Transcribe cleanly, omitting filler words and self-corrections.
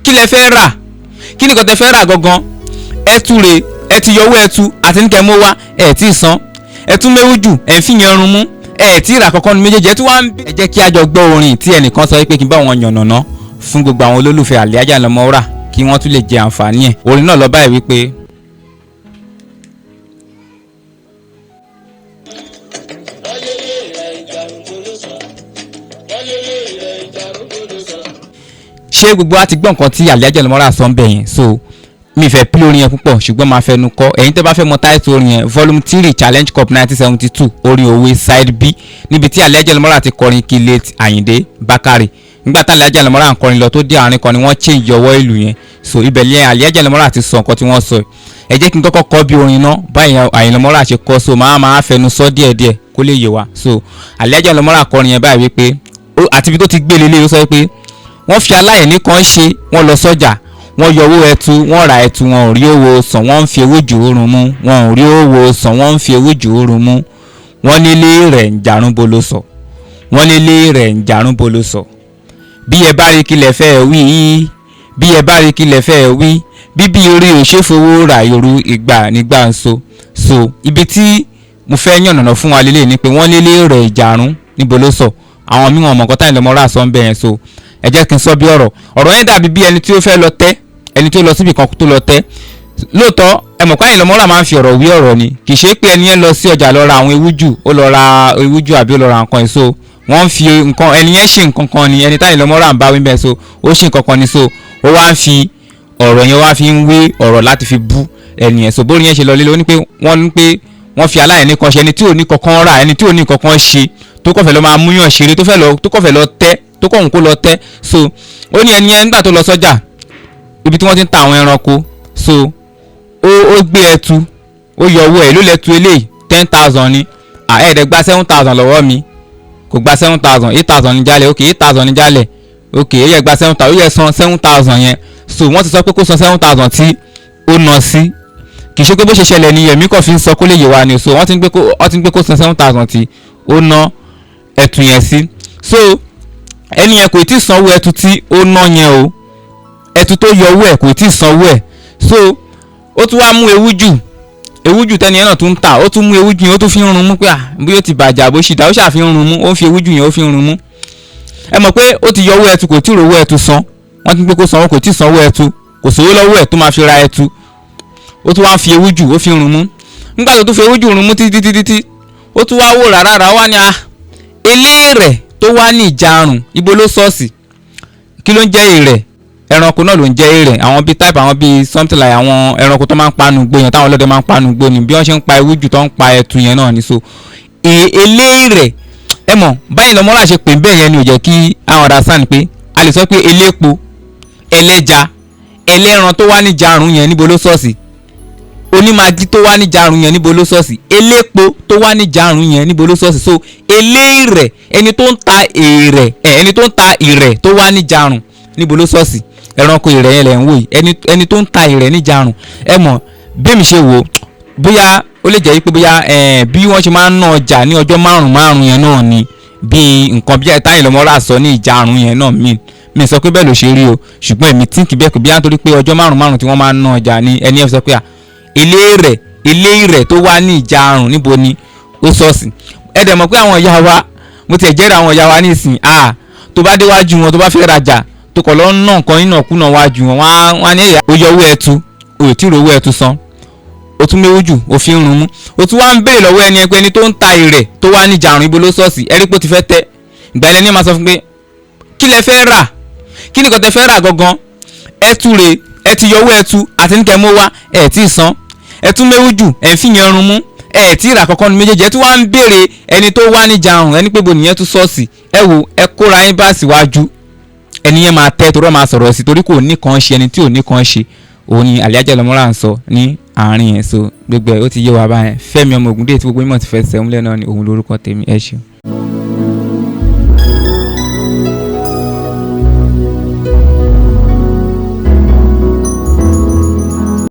kí lẹ fẹ́ rà, kí nìkan tẹ fẹ́ rà gangan, ẹtu rè ẹ ti yọwọ́ ẹtu àti ní kẹ́ mọ́ wá ẹ̀ tí ì san, ẹtún Ewuju ẹ̀ ń fìyàn ọrùn mú ẹ̀ tí ì rà kankan ní méjèèjì ẹ̀ tún wá ń bẹ̀. ẹ jẹ́ kí a jọ gbọ́ orin tí ẹnìkan sọ pé kí n bá wọn yànnàná fún gbogbo àwọn olólùfẹ́ Ayinla Ọmọwura kí wọ́n tún lè jẹ àǹfààní ẹ̀. Orin náà lọ báyìí wípé. ṣé gbogbo wa ti gbọ́ nǹkan tí Ayinla Ọmọwura sọ ń bẹ̀ yẹn, so mi fẹ́ pín orin yẹn púpọ̀ ṣùgbọ́n máa fẹnu kọ́. ẹ̀yin tẹ́ bá fẹ́ mọ táìtù orin yẹn volume 3 challenge cup 1972 orin òwe side b níbi tí Ayinla Ọmọwura ti kọrin kí late Ayinde Bakare. nígbà tí Ayinla Ọmọwura ń kọrin lọ tó dé àárín kan ni wọ́n change ọwọ́ ìlú yẹn, so ibẹ̀ lẹ́yìn Ayinla Ọmọwura ti sọ nǹkan tí wọ́n sọ. ẹ jẹ́ kí n kọ́kọ́ kọ́ bí orin náà báyìí Ayinla Ọmọwura ṣe kọ́, so máa fẹnu sọ díẹ̀díẹ̀ kó lè yé wa. so Ayinla Ọmọwura kọrin yẹn báyìí wípé àti ibi tó ti gbé lélẹ̀ ó sọ pé wọ́n fi aláìní kan ṣe, wọ́n lọ sọ́jà, wọ́n yọ owó ẹtu, wọ́n ra ẹtu, wọn ò rí owó sàn, wọ́n ń fi Ewuju oorun mú, wọn ò rí owó sàn, wọ́n ń fi Ewuju oorun mú, wọ́n nílé rẹ̀ ń jarún bolo sọ, wọ́n nílé rẹ̀ ń jarún bolo sọ. bí ẹ bá rí kílẹ̀ fẹ́ wí, bí ẹ bá rí kílẹ̀ fẹ́ wí, bíbí orí ò ṣe fowó ra yorù ìgbà nígbà ń so ibi tí mo fẹ́ yànnàná fún wa lélẹ̀ ni pé wọ́n nílé rẹ̀ ìjarún níbo ló sọ. àwọn mímọ̀ ọmọkọ́tà Ayinla Ọmọwura sọ ń bẹ̀ yẹn, so ẹ jẹ́ kí n sọ bí ọ̀rọ̀ yẹn dàbí bí ẹni tí ó fẹ́ lọ tẹ́, ẹni tí ó lọ síbi kan tó lọ tẹ́. lóòótọ́ ẹ mọ̀ pé Ayinla Ọmọwura máa ń fi ọ̀rọ̀ wí ọ̀rọ̀ ni, kì í ṣe pé ẹni yẹn lọ sí ọjà lọ ra àwọn Ewuju, ó lọ ra Ewuju àbí ó lọ ra nǹkan èso, wọ́n ń fi nǹkan ẹni yẹn ṣe nǹkan kan ni, ẹni tí Ayinla Ọmọwura ń bá wí bẹ́ẹ̀, so ó ṣe nǹkan kan ni, so ó wá ń fi ọ̀rọ̀ yẹn wá fi ń wé ọ̀rọ̀ láti fi bú ẹni yẹn. so bórí yẹn ṣe lọ lé lóní pé wọ́n fi aláìní kan ṣe, ẹni tí ò ní kankan rà, ẹni tí ò ní kankan ṣe, tó kọ̀ fẹ́ lọ máa múyàn ṣeré, tó kọ̀ fẹ́ lọ tẹ́, tó kọ̀ ń kó lọ tẹ́. so ó ní ẹni yẹn nígbà tó lọ sọ́jà ibi tí wọ́n ti ń ta àwọn ẹranko, so ó gbé ẹtu, ó yọ owó ẹ̀ ló lẹ́tu eléyìí 10,000 ni, ẹ̀ẹ́dẹ̀ gba 7,000 lọ́wọ́ mi, kò gba 7,000, 8,000 ní jálẹ̀, ok 8,000 ní jálẹ̀, ok ẹ̀yẹ gba 7,000, ó yẹ san 7,000 yẹn. so wọ́n ti sọ pé kó san 7,000 tí ó ná sí, kì í ṣe pé bó ṣe ṣẹlẹ̀ ni ẹ̀mí kò fi ń sọ kó lè yé wa ni, so wọ́n ti ń gbé kó san 7,000 tí ó ná ẹtu yẹn sí. so ẹni yẹn kò tí ì sanwó ẹtu tí ó ná yẹn o, ẹtu tó yọ owó ẹ̀ kò tí ì sanwó ẹ̀. so ó tún wá mú Ewuju tẹ́ni yẹn náà tún ń tà, ó tún mú Ewuju yẹn ó tún fi ń run mú pé bóyá ó ti bàjẹ́ àbó ṣì dá, ó ṣàfi ń run mú, ó ń fi Ewuju yẹn ó fi ń run mú. ẹ mọ̀ pé ó ti yọ owó ẹtu kò tí ì rówó ẹtu san, wọ́n ti gbé kó sanwó kò tí ì sanwó ẹtu, kò sówó lọ́wọ́ ẹ̀ tó máa fi ra ẹtu, ó tún wá ń fi Ewuju ó fi ń run mú. nígbà tó tún fi Ewuju run mú títí ó tún wá wò rárá wá ní eléèrè tó wá ní ìjarun ibo ló sọ́ọ̀sì, kí ló ń jẹ́ èrè, ẹranko náà ló ń jẹ́ èrè, àwọn bíi type àwọn bíi something like àwọn ẹranko tó máa ń panu gbó yẹn, táwọn ọlọ́dẹ máa ń panu gbó ni, bí wọ́n ṣe ń pa Ewuju tó ń pa ẹtu yẹn náà ni. so eléèrè ẹ mọ̀ báyìí lọ́mọ́ra ṣe pè bẹ́ẹ̀ yẹn ni ò jẹ́ kí àwọn ọ̀dà sàn pé a lè sọ pé elépo, ẹlẹ́ja, ẹlẹ́ran tó wá ní ìjarun yẹn níbo ló sọ́ọ̀sì, onímàgí tó wá ní ìjarun yẹn níbo ló sọ́ọ̀sì, elépo tó wá ní ìjarun yẹn níbo ló sọ́ọ̀sì. so eléèrè ẹni tó ń ta èrè ẹni tó ń ta ìrẹ̀ tó wá ní ìjarun níbo ló sọ́ọ̀sì, ẹranko ìrẹ̀ yẹn lẹ̀ ń wò yìí, ẹni tó ń ta ìrẹ̀ ní ìjarun. ẹ mọ̀ bí mi ṣe wò bóyá ó lè jẹ́ pé bóyá bí wọ́n ṣe máa ń ná ọjà ní ọjọ́ márùn-ún yẹn náà ni, bí nǹkan bí Ayinla Ọmọwura sọ ní ìjarun yẹn náà mi sọ pé bẹ́ẹ̀ ló ṣe rí o, ṣùgbọ́n èmi tí kì bẹ́ẹ̀ kò bí á torí pé ọjọ́ márùn-ún tí wọ́n máa ń ná ọjà ni ẹni ẹ̀ sọ pé eléèrè tó wá ní ìjarun níbo ni ó sọ́ọ̀sì. ẹ dẹ̀ mọ̀ pé àwọn ìyá wa, mo ti ẹ̀ jẹ́rìí àwọn ìyá wa nísìnyí, tó bá déwájú wọn tó bá fẹ́ rajà tó kọ̀ lọ́ ná nǹkan nínàkúnà wájú wọn, wọ́n á ní ẹ̀yà ó yọ owó ẹtu, ó tí ì rówó ẹtu san, ó tún Ewuju ó fi ń run mú, ó tún wá ń béèrè lọ́wọ́ ẹni ẹgbẹ́ ẹni tó ń ta ìrẹ̀ tó wá ní ìjarun ibo ló sọ́ọ̀sì, ẹ̀rí pé ó ti fẹ́ tẹ́. ìgbà ẹni máa sọ fún pé kí lẹ fẹ́ rà, kí nìkan tẹ fẹ́ rà gangan, ẹtu rè ẹ ti yọ owó ẹtu àti ní kẹ́ mọ́ wá ẹ̀ tí ì san, ẹtún Ewuju ẹ̀ ń fìyàn ọrùn mú ẹ̀ tí ì rà kankan ní méjèèjì, ẹ tún wá ń béèrè ẹni tó wá ní ìjarun ẹni pé bo nìyẹn tún sọ́ọ̀sì. ẹ wo ẹ kóra yín bá síwájú, ẹni yẹn máa tẹ́ torí máa sọ̀rọ̀ sí torí kò ní kan ṣe, ẹni tí ò ní kan ṣe òun ni Ayinla Ọmọwura ń sọ ní àárín yẹn. so gbogbo ẹ̀ ó ti yé wa báyẹn. Fẹ́mi ọmọ Ògúndé tí gbogbo mímọ̀ ti Fesemule náà ni òun lórúkọ tèmi. ẹ ṣeun.